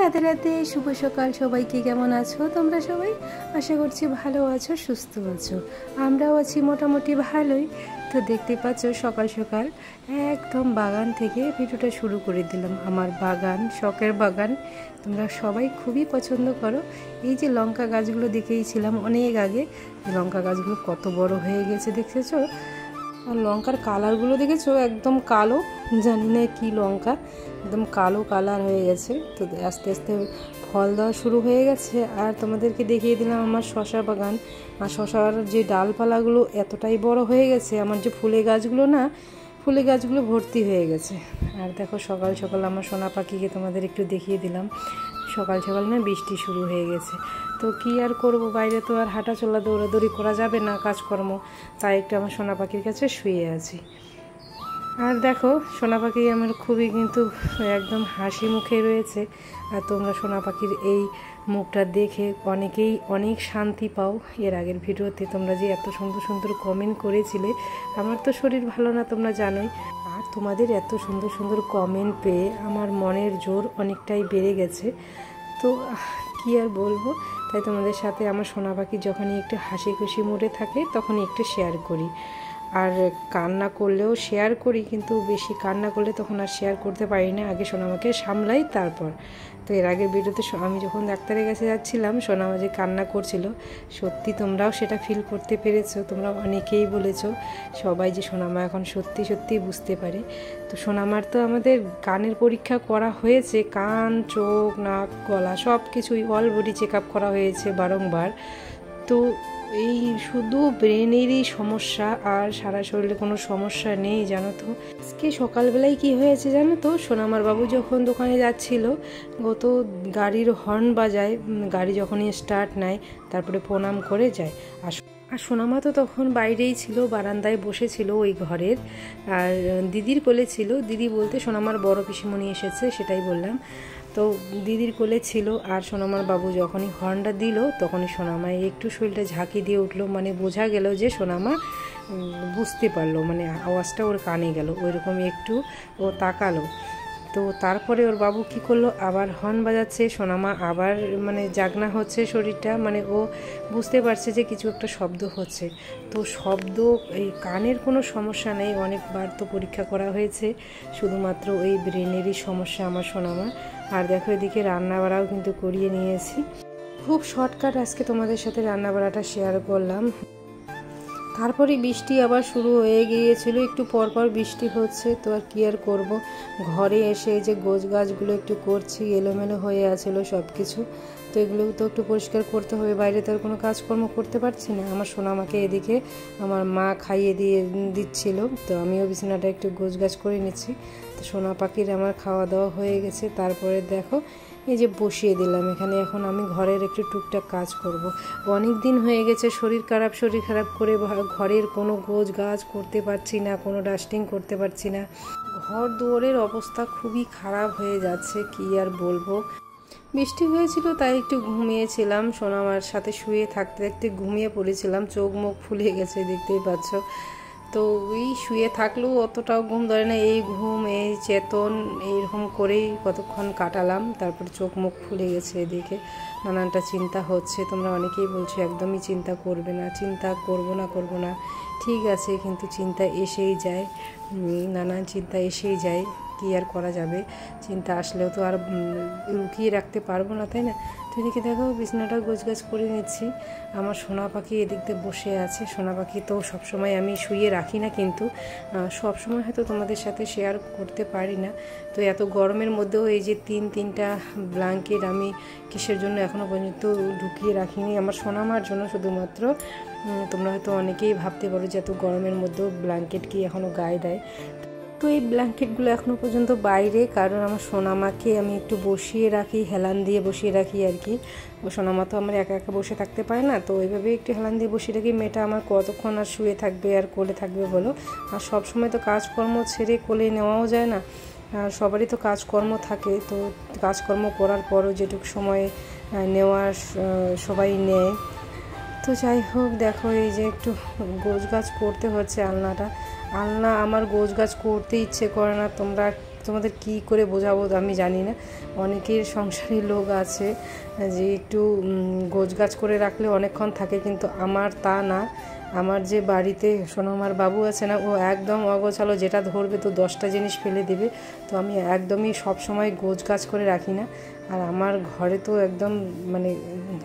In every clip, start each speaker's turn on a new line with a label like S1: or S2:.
S1: রাতে রাতে শুভ সকাল সবাইকে। কেমন আছো তোমরা সবাই? আশা করছি ভালো আছো, সুস্থ আছো। আমরাও আছি মোটামুটি ভালোই। তো দেখতে পাচ্ছ সকাল সকাল একদম বাগান থেকে ভিডিওটা শুরু করে দিলাম। আমার বাগান, শখের বাগান, তোমরা সবাই খুবই পছন্দ করো। এই যে লঙ্কা গাছগুলো দেখেইছিলাম অনেক আগে, লঙ্কা গাছগুলো কত বড় হয়ে গেছে দেখেছো? আর লঙ্কার কালারগুলো দেখেছো, একদম কালো, জানি না কি লঙ্কা, একদম কালো কালার হয়ে গেছে। তো আস্তে আস্তে ফল দেওয়া শুরু হয়ে গেছে। আর তোমাদেরকে দেখিয়ে দিলাম আমার শশা বাগান। আর শশার যে ডালপালাগুলো এতটাই বড় হয়ে গেছে, আমার যে ফুলের গাছগুলো ভর্তি হয়ে গেছে। আর দেখো সকাল সকাল আমার সোনা পাখিকে তোমাদের একটু দেখিয়ে দিলাম। সকাল সকাল না বৃষ্টি শুরু হয়ে গেছে। তো কি আর করব, বাইরে তো আর হাঁটা চলা দৌড়াদৌড়ি করা যাবে না, কাজকর্ম, তাই একটু আমার সোনা পাখির কাছে শুয়ে আছি। আর দেখো সোনা পাখি আমার খুবই কিন্তু একদম হাসি মুখে রয়েছে। আর তোমরা সোনা পাখির এই মুখটা দেখে অনেকেই অনেক শান্তি পাও। এর আগের ভিডিওতে তোমরা যে এত সুন্দর সুন্দর কমেন্ট করেছিলে, আমার তো শরীর ভালো না তোমরা জানোই। আর তোমাদের এত সুন্দর সুন্দর কমেন্ট পেয়ে আমার মনের জোর অনেকটাই বেড়ে গেছে। তো কি আর বলবো, তাই তোমাদের সাথে আমার সোনা পাখি যখনই একটু হাসি খুশি মুডে থাকে তখনই একটু শেয়ার করি। আর কান্না করলেও শেয়ার করি, কিন্তু বেশি কান্না করলে তখন আর শেয়ার করতে পারি না, আগে সোনামাকে সামলাই তারপর। তো এর আগের ভিডিওতে আমি যখন ডাক্তারের কাছে যাচ্ছিলাম, সোনামা যে কান্না করছিল, সত্যি তোমরাও সেটা ফিল করতে পেরেছো। তোমরা অনেকেই বলেছো সবাই যে সোনামা এখন সত্যি সত্যি বুঝতে পারে। তো সোনামার তো আমাদের কানের পরীক্ষা করা হয়েছে, কান, চোখ, নাক, গলা সব কিছুই অল বডি চেক আপ করা হয়েছে বারংবার। তো এই শুধু ব্রেনেরই সমস্যা, আর সারা শরীরে কোনো সমস্যা নেই জানো তো। আজকে সকালবেলায় কি হয়েছে জানো তো, সোনামার বাবু যখন দোকানে যাচ্ছিল, ও তো গাড়ির হর্ন বাজায়, গাড়ি যখনই স্টার্ট নেয় তারপরে প্রণাম করে যায়। আর সোনামা তো তখন বাইরেই ছিল, বারান্দায় বসেছিল ওই ঘরের, আর দিদির কোলে ছিল। দিদি বলতে সোনামার বড় পিসিমণি এসেছে সেটাই বললাম। তো দিদির কোলে ছিল। আর সোনামার বাবু যখনই হর্নটা দিল তখনই সোনামায় একটু শরীরটা ঝাঁকি দিয়ে উঠলো, মানে বোঝা গেল যে সোনামা বুঝতে পারলো, মানে আওয়াজটা ওর কানে গেল, ওইরকম একটু ও তাকালো। তো তারপরে ওর বাবু কি করলো, আবার হর্ন বাজাচ্ছে, সোনামা আবার মানে জাগনা হচ্ছে শরীরটা, মানে ও বুঝতে পারছে যে কিছু একটা শব্দ হচ্ছে। তো শব্দ, এই কানের কোনো সমস্যা নেই, অনেকবার তো পরীক্ষা করা হয়েছে, শুধুমাত্র ওই ব্রেনেরই সমস্যা আমার সোনামা। আর দেখো এদিকে রান্নাবাড়াও কিন্তু করিয়ে নিয়েছি। খুব শর্টকাট আজকে তোমাদের সাথে রান্নাবাড়াটা শেয়ার করলাম। তারপরে বৃষ্টি আবার শুরু হয়ে গিয়েছিল, একটু পরপর বৃষ্টি হচ্ছে। তো আর কি আর করবো, ঘরে এসে যে গোছ গাছগুলো একটু করছি, এলোমেলো হয়ে আছিল সব কিছু। তো এগুলো তো একটু পরিষ্কার করতে হবে, বাইরে তো আর কোনো কাজকর্ম করতে পারছি না। আমার সোনামাকে এদিকে আমার মা খাইয়ে দিচ্ছিল, তো আমিও বিছানাটা একটু গোছ গাছ করে নিচ্ছি। তো সোনা পাখির আমার খাওয়া দাওয়া হয়ে গেছে। তারপরে দেখো এই যে বসিয়ে দিলাম এখানে, এখন আমি ঘরের একটু টুকটাক কাজ করব। অনেক দিন হয়ে গেছে শরীর খারাপ করে ঘরের কোনো গোছ গাছ করতে পারছি না, কোনো ডাস্টিং করতে পারছি না। ঘর দুয়ারের অবস্থা খুবই খারাপ হয়ে যাচ্ছে, কি আর বলবো। বৃষ্টি হয়েছিল তাই একটু ঘুমিয়েছিলাম, সোনামার সাথে শুয়ে থাকতে থাকতে ঘুমিয়ে পড়েছিলাম, চোখ মুখ ফুলে গেছে দেখতেই পাচ্ছ। তো ওই শুয়ে থাকলেও অতটাও ঘুম ধরে না, এই ঘুম এই চেতন এইরকম করেই কতক্ষণ কাটালাম। তারপর চোখ মুখ ফুলে গেছে, এদিকে নানানটা চিন্তা হচ্ছে। তোমরা অনেকেই বলছো একদমই চিন্তা করবে না, চিন্তা করব না, ঠিক আছে, কিন্তু চিন্তা এসেই যায়, নানান চিন্তা এসেই যায়, কি আর করা যাবে। চিন্তা আসলেও তো আর লুকিয়ে রাখতে পারবো না, তাই না? তো এদিকে দেখো বিছানাটা গোছগাছ করে নিচ্ছি। আমার সোনা পাখি এদিক দিয়ে বসে আছে। সোনা পাখি তো সবসময় আমি শুয়ে রাখি না, কিন্তু সবসময় হয়তো তোমাদের সাথে শেয়ার করতে পারি না। তো এত গরমের মধ্যেও এই যে তিনটা ব্ল্যাঙ্কেট আমি কিসের জন্য এখনও পর্যন্ত ঢুকিয়ে রাখিনি, আমার সোনামার জন্য শুধুমাত্র। তোমরা হয়তো অনেকেই ভাবতে পারো যে এত গরমের মধ্যেও ব্ল্যাঙ্কেট কি এখনও গায়ে দেয়। তো এই ব্ল্যাঙ্কেটগুলো এখনও পর্যন্ত বাইরে, কারণ আমার সোনামাকে আমি একটু বসিয়ে রাখি, হেলান দিয়ে বসিয়ে রাখি আর কি। ও সোনামা তো আমার একা একা বসে থাকতে পারে না, তো ওইভাবে একটু হেলান দিয়ে বসিয়ে রাখি। মেয়েটা আমার কতক্ষণ আর শুয়ে থাকবে আর কোলে থাকবে বলো। আর সব সময় তো কাজকর্ম ছেড়ে কোলে নেওয়াও যায় না, আর সবারই তো কাজকর্ম থাকে। তো কাজকর্ম করার পরও যেটুকু সময় নেওয়ার সবাই নেয়। তো যাই হোক, দেখো এই যে একটু গোছগাছ করতে হচ্ছে আলনা আমার গোছগাছ করতে ইচ্ছে করে না। তোমরা তোমাদের কি করে বোঝাবো আমি জানি না। অনেকের সংসারী লোক আছে যে একটু গোছগাছ করে রাখলে অনেকক্ষণ থাকে, কিন্তু আমার তা না। আমার যে বাড়িতে সোনামার বাবু আছে না, ও একদম অগোছালো, যেটা ধরবে তো 10টা জিনিস ফেলে দেবে। তো আমি একদমই সব সময় গোছগাছ করে রাখি না। আর আমার ঘরে তো একদম মানে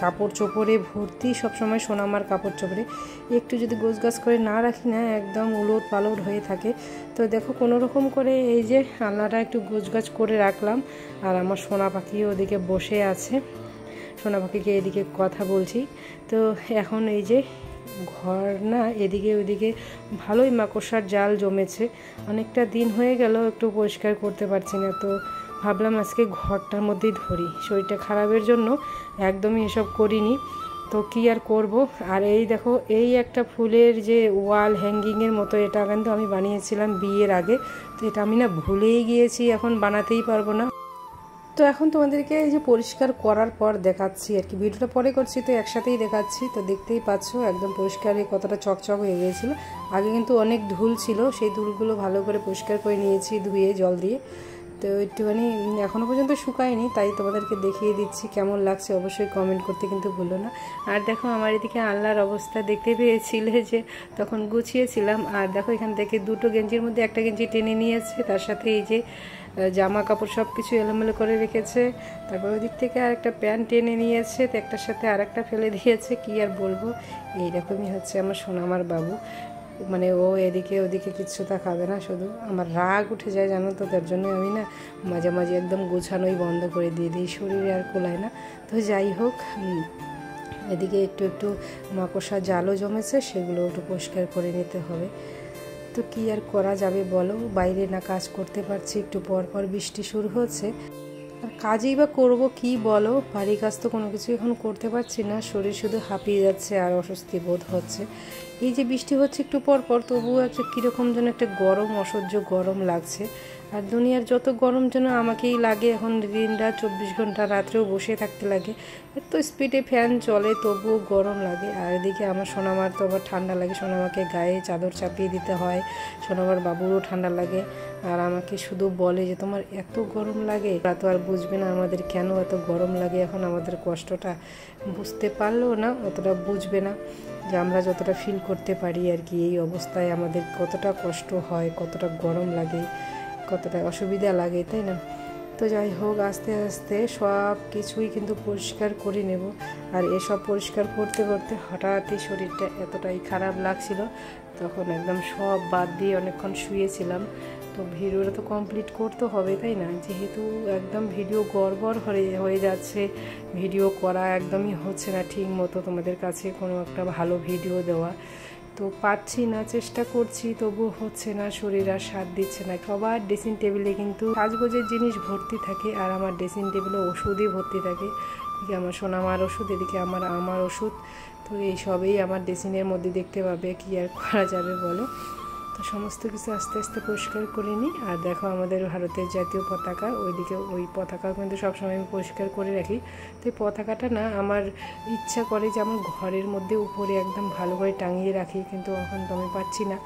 S1: কাপড় চোপড়ে ভর্তি, সবসময় সোনামার কাপড় চোপড়ে। একটু যদি গোছগাছ করে না রাখি না, একদম উলট পালট হয়ে থাকে। তো দেখো কোনো রকম করে এই যে আলনাটা একটু গোছগাছ করে রাখলাম। আর আমার সোনা পাখি ওদিকে বসে আছে, সোনা পাখিকে এদিকে কথা বলছি। তো এখন এই যে ঘর না এদিকে ওদিকে ভালোই মাকড়সার জাল জমেছে, অনেকটা দিন হয়ে গেল একটু পরিষ্কার করতে পারছি না। তো ভাবলাম আজকে ঘরটার মধ্যেই ধরি, শরীরটা খারাপের জন্য একদমই এসব করিনি। তো কী আর করব। আর এই দেখো এই একটা ফুলের যে ওয়াল হ্যাঙ্গিংয়ের মতো, এটা কিন্তু আমি বানিয়েছিলাম বিয়ের আগে। তো এটা আমি না ভুলেই গিয়েছি, এখন বানাতেই পারবো না। তো এখন তোমাদেরকে এই যে পরিষ্কার করার পর দেখাচ্ছি আর কি, ভিডিওটা পরে করছি তো একসাথেই দেখাচ্ছি। তো দেখতেই পাচ্ছ একদম পরিষ্কার কতটা চকচক হয়ে গিয়েছিলো। আগে কিন্তু অনেক ধুল ছিল, সেই ধুলগুলো ভালো করে পরিষ্কার করে নিয়েছি ধুয়ে জল দিয়ে। তো একটুখানি এখনও পর্যন্ত শুকায়নি, তাই তোমাদেরকে দেখিয়ে দিচ্ছি কেমন লাগছে, অবশ্যই কমেন্ট করতে কিন্তু ভুলো না। আর দেখো আমার এদিকে আলনার অবস্থা দেখতে পেয়েছিলে যে তখন গুছিয়েছিলাম। আর দেখো এখান থেকে দুটো গেঞ্জির মধ্যে একটা গেঞ্জি টেনে নিয়েছে, তার সাথে এই যে জামা কাপড় সব কিছু এলোমেলো করে রেখেছে। তারপর ওই দিক থেকে আর একটা প্যান্ট টেনে নিয়েছে, তো একটার সাথে আর একটা ফেলে দিয়েছে। কি আর বলবো, এইরকমই হচ্ছে আমার সোনামার বাবু। মানে ও এদিকে ওদিকে কিচ্ছু তা খাবে না, শুধু আমার রাগ উঠে যায় জানো তো। তার জন্য আমি না মাঝে মাঝে একদম গোছানোই বন্ধ করে দিয়ে দিই, শরীরে আর কোলায় না। তো যাই হোক, এদিকে একটু একটু মাকড়সা জালও জমেছে, সেগুলো একটু পরিষ্কার করে নিতে হবে। তো কী আর করা যাবে বলো, বাইরে না কাজ করতে পারছি, একটু পর পর বৃষ্টি শুরু হচ্ছে। আর কাজেই বা করবো কি বলো, বাড়ি কাজ তো কোনো কিছু এখন করতে পারছি না, শরীর শুধু হাঁপিয়ে যাচ্ছে আর অস্বস্তি বোধ হচ্ছে। এই যে বৃষ্টি হচ্ছে একটু পর পর, তবুও একটা কীরকম যেন একটা গরম, অসহ্য গরম লাগছে। আর দুনিয়ার যত গরম যেন আমাকেই লাগে এখন, দিন রাত 24 ঘন্টা, রাত্রেও বসে থাকতে লাগে। এত স্পিডে ফ্যান চলে তবুও গরম লাগে। আর এদিকে আমার সোনামার তো আবার ঠান্ডা লাগে, সোনামাকে গায়ে চাদর চাপিয়ে দিতে হয়, সোনামার বাবুরও ঠান্ডা লাগে। আর আমাকে শুধু বলে যে তোমার এত গরম লাগে, তা তো আর বুঝবে না আমাদের কেন এত গরম লাগে। এখন আমাদের কষ্টটা বুঝতে পারলেও না, অতটা বুঝবে না যে আমরা যতটা ফিল করতে পারি আর কি। এই অবস্থায় আমাদের কতটা কষ্ট হয়, কতটা গরম লাগে, কতটা অসুবিধা লাগে, তাই না? তো যাই হোক, আস্তে আস্তে সব কিছুই কিন্তু পরিষ্কার করে নেব। আর এসব পরিষ্কার করতে করতে হঠাৎই শরীরটা এতটাই খারাপ লাগছিল, তখন একদম সব বাদ দিয়ে অনেকক্ষণ শুয়েছিলাম। তো ভিডিওটা তো কমপ্লিট করতে হবে, তাই না? যেহেতু একদম ভিডিও গড়বড় হয়ে যাচ্ছে, ভিডিও করা একদমই হচ্ছে না ঠিক মতো, তোমাদের কাছে কোনো একটা ভালো ভিডিও দেওয়া তো পারছি না, চেষ্টা করছি তবুও হচ্ছে না, শরীর আর সাথ দিচ্ছে না। সবার ড্রেসিং টেবিলে কিন্তু সাজগোজের জিনিস ভর্তি থাকে, আর আমার ড্রেসিং টেবিলে ওষুধই ভর্তি থাকে। এদিকে আমার সোনামার ওষুধ, এদিকে আমার ওষুধ। তো এই সবই আমার ড্রেসিংয়ের মধ্যে দেখতে পাবে, কি আর করা যাবে বলো। তো সমস্ত কিছু আস্তে আস্তে পরিষ্কার করে নিই। আর দেখো আমাদের ভারতের জাতীয় পতাকা, ওইদিকে ওই পতাকাও কিন্তু সবসময় আমি পরিষ্কার করে রাখি। তো এই পতাকাটা না আমার ইচ্ছা করে যে আমার ঘরের মধ্যে উপরে একদম ভালো করে টাঙিয়ে রাখি, কিন্তু এখন তো আমি পাচ্ছি না।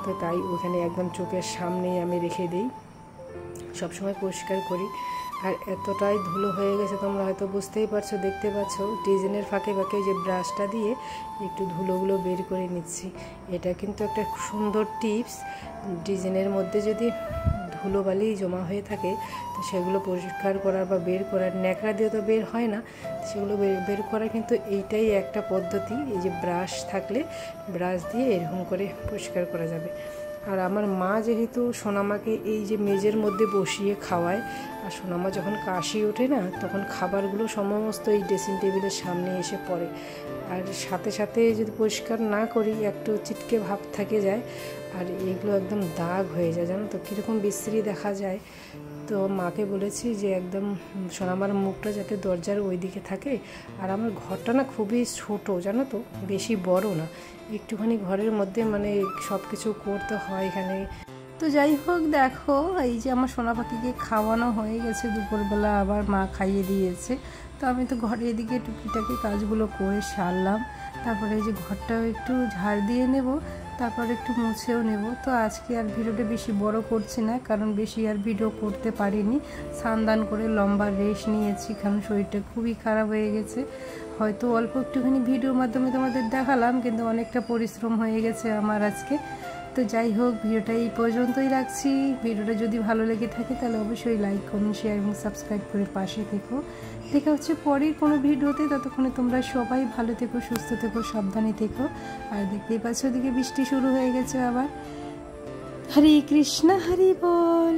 S1: তো তাই ওখানে একদম চোখের সামনেই আমি রেখে দিই, সবসময় পরিষ্কার করি। আর এতটাই ধুলো হয়ে গেছে, তোমরা হয়তো বুঝতেই পারছো, দেখতে পাচ্ছ ডিজাইনের ফাঁকে ফাঁকে যে ব্রাশটা দিয়ে একটু ধুলোগুলো বের করে নিচ্ছি। এটা কিন্তু একটা সুন্দর টিপস, ডিজাইনের মধ্যে যদি ধুলোবালি জমা হয়ে থাকে তো সেগুলো পরিষ্কার করার বা বের করার, ন্যাকড়া দিয়ে তো বের হয় না, সেগুলো বের করার কিন্তু এইটাই একটা পদ্ধতি। এই যে ব্রাশ থাকলে ব্রাশ দিয়ে এরকম করে পরিষ্কার করা যাবে। আর আমার মা যেহেতু সোনামাকে এই যে মেজের মধ্যে বসিয়ে খাওয়ায়, আর সোনামা যখন কাশি ওঠে না তখন খাবারগুলো সমস্ত এই ড্রেসিং টেবিলের সামনে এসে পড়ে। আর সাথে সাথে যদি পরিষ্কার না করি একটু চিটকে ভাব থেকে যায়, আর এগুলো একদম দাগ হয়ে যায়, জানো তো কীরকম বিশ্রী দেখা যায়। তো মাকে বলেছি যে একদম সোনামার মুখটা যাতে দরজার ওই দিকে থাকে। আর আমার ঘরটা না খুবই ছোট, জানো তো, বেশি বড় না, একটুখানি ঘরের মধ্যে মানে সব কিছু করতে হয় এখানে। তো যাই হোক, দেখো এই যে আমার সোনা পাখিকে খাওয়ানো হয়ে গেছে, দুপুরবেলা আবার মা খাইয়ে দিয়েছে। তো আমি তো ঘরে এদিকে টুকিটাকি কাজগুলো করে সারলাম। তারপরে এই যে ঘরটাও একটু ঝাড় দিয়ে নেব, তারপর একটু মুছেও নেব। তো আজকে আর ভিডিওটা বেশি বড় করছি না, কারণ বেশি আর ভিডিও করতে পারিনি। স্নান করে লম্বা রেস্ট নিয়েছি, কারণ শরীরটা খুবই খারাপ হয়ে গেছে। হয়তো অল্প একটুখানি ভিডিওর মাধ্যমে তোমাদের দেখালাম, কিন্তু অনেকটা পরিশ্রম হয়ে গেছে আমার আজকে। তো যাই হোক, ভিডিওটা এই পর্যন্তই রাখছি। ভিডিওটা যদি ভালো লেগে থাকে তাহলে অবশ্যই লাইক, কমেন্ট, শেয়ার এবং সাবস্ক্রাইব করে পাশে থেকো। দেখা হচ্ছে পরের কোনো ভিডিওতে। ততক্ষণে তোমরা সবাই ভালো থেকো, সুস্থ থেকো, সাবধানে থেকো। আর দেখতেই পাচ্ছ ওদিকে বৃষ্টি শুরু হয়ে গেছে আবার। হরে কৃষ্ণ, হরি বল।